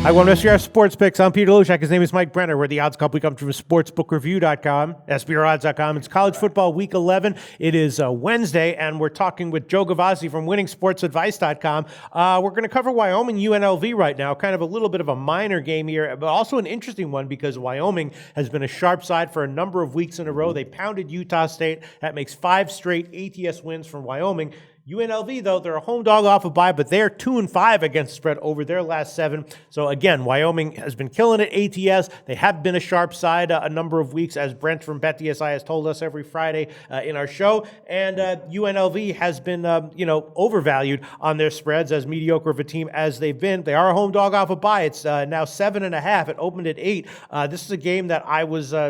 Hi, welcome to SBR Sports Picks. I'm Peter Loshak. His name is Mike Brenner. We're the odds couple. We come from sportsbookreview.com, SBRodds.com. It's college football week 11. It is Wednesday, and we're talking with Joe Gavazzi from winningsportsadvice.com. We're going to cover Wyoming UNLV right now, kind of a little bit of a minor game here, but also an interesting one because Wyoming has been a sharp side for a number of weeks in a row. They pounded Utah State. That makes 5 straight ATS wins from Wyoming. UNLV, though, they're a home dog off a bye, but they're 2-5 against the spread over their last 7. So, again, Wyoming has been killing it ATS. They have been a sharp side a number of weeks, as Brent from BetDSI has told us every Friday in our show. And UNLV has been, overvalued on their spreads, as mediocre of a team as they've been. They are a home dog off a bye. It's now 7.5. It opened at 8. This is a game that I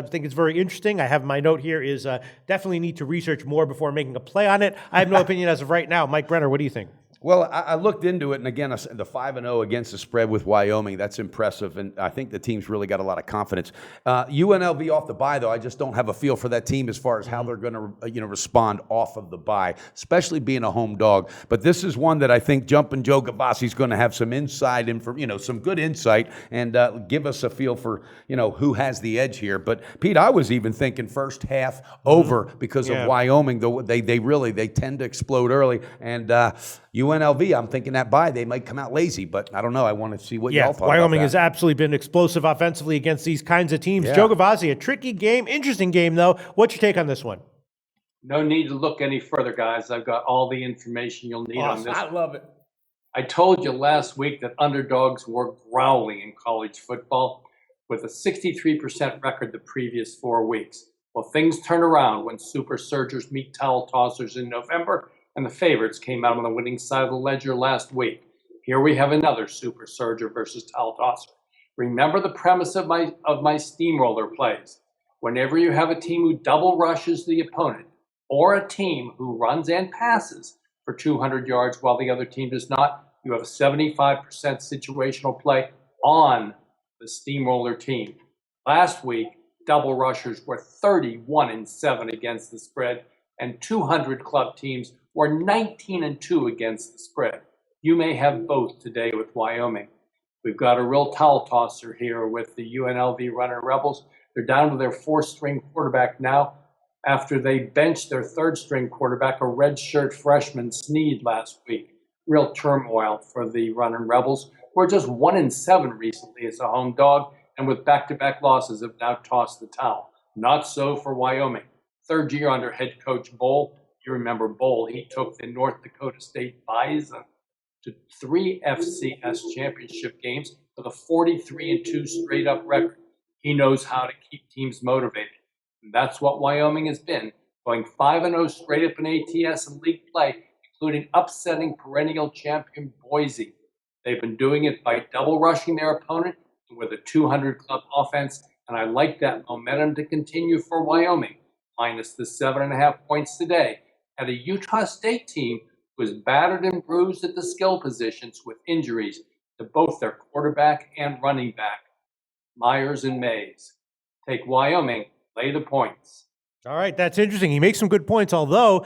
think is very interesting. I have my note here is definitely need to research more before making a play on it. I have no opinion as of right now. Mike Brenner, what do you think? Well, I looked into it, and again, the 5-0 against the spread with Wyoming, that's impressive, and I think the team's really got a lot of confidence. UNLV off the bye, though, I just don't have a feel for that team as far as how they're going to respond off of the bye, especially being a home dog. But this is one that I think Jumpin' Joe Gavazzi is going to have some inside some good insight, and give us a feel for who has the edge here. But Pete, I was even thinking first half over because of Wyoming. They tend to explode early, and UNLV, I'm thinking that bye, they might come out lazy, but I don't know. I want to see what y'all thought Wyoming about has absolutely been explosive offensively against these kinds of teams. Joe Gavazzi, a tricky game, interesting game, though. What's your take on this one? No need to look any further, guys. I've got all the information you'll need on this. I love it. I told you last week that underdogs were growling in college football with a 63% record the previous 4 weeks. Well, things turn around when super surgers meet towel tossers in November, and the favorites came out on the winning side of the ledger last week. Here we have another super surger versus towel tosser. Remember the premise of my steamroller plays. Whenever you have a team who double rushes the opponent, or a team who runs and passes for 200 yards while the other team does not, you have a 75% situational play on the steamroller team. Last week, double rushers were 31-7 against the spread, and 200 club teams were 19-2 against the spread. You may have both today with Wyoming. We've got a real towel tosser here with the UNLV Runner Rebels. They're down to their 4th-string quarterback now after they benched their 3rd-string quarterback, a redshirt freshman, Snead, last week. Real turmoil for the Runner Rebels. We're just 1-7 recently as a home dog, and with back-to-back losses have now tossed the towel. Not so for Wyoming. 3rd year under head coach Bowl. You remember Bowl, he took the North Dakota State Bison to 3 FCS championship games with a 43-2 straight-up record. He knows how to keep teams motivated. And that's what Wyoming has been, going 5-0 straight up in ATS and league play, including upsetting perennial champion Boise. They've been doing it by double rushing their opponent with a 200-club offense, and I like that momentum to continue for Wyoming, minus the 7.5 points today, at a Utah State team who was battered and bruised at the skill positions with injuries to both their quarterback and running back, Myers and Mays. Take Wyoming, lay the points. All right, that's interesting. He makes some good points, although,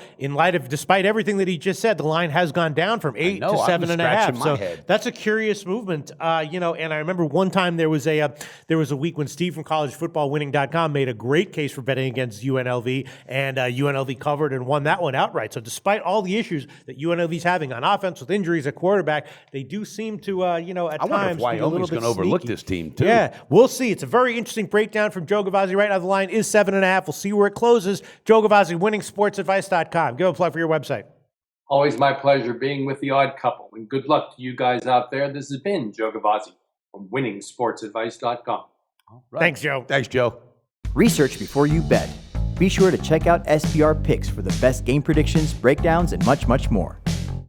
despite everything that he just said, the line has gone down from 8 to 7.5. So that's a curious movement, And I remember one time there was a week when Steve from collegefootballwinning.com made a great case for betting against UNLV, and UNLV covered and won that one outright. So despite all the issues that UNLV's having on offense with injuries at quarterback, they do seem to, at times, I wonder if Wyoming's going to overlook this team too. Yeah, we'll see. It's a very interesting breakdown from Joe Gavazzi. Right now, the line is 7.5. We'll see where it closes. Joe Gavazzi, winningsportsadvice.com. Give a plug for your website. Always my pleasure being with the odd couple, and good luck to you guys out there. This has been Joe Gavazzi from winningsportsadvice.com. Right. Thanks, Joe. Thanks, Joe. Research before you bet. Be sure to check out SBR Picks for the best game predictions, breakdowns, and much, much more.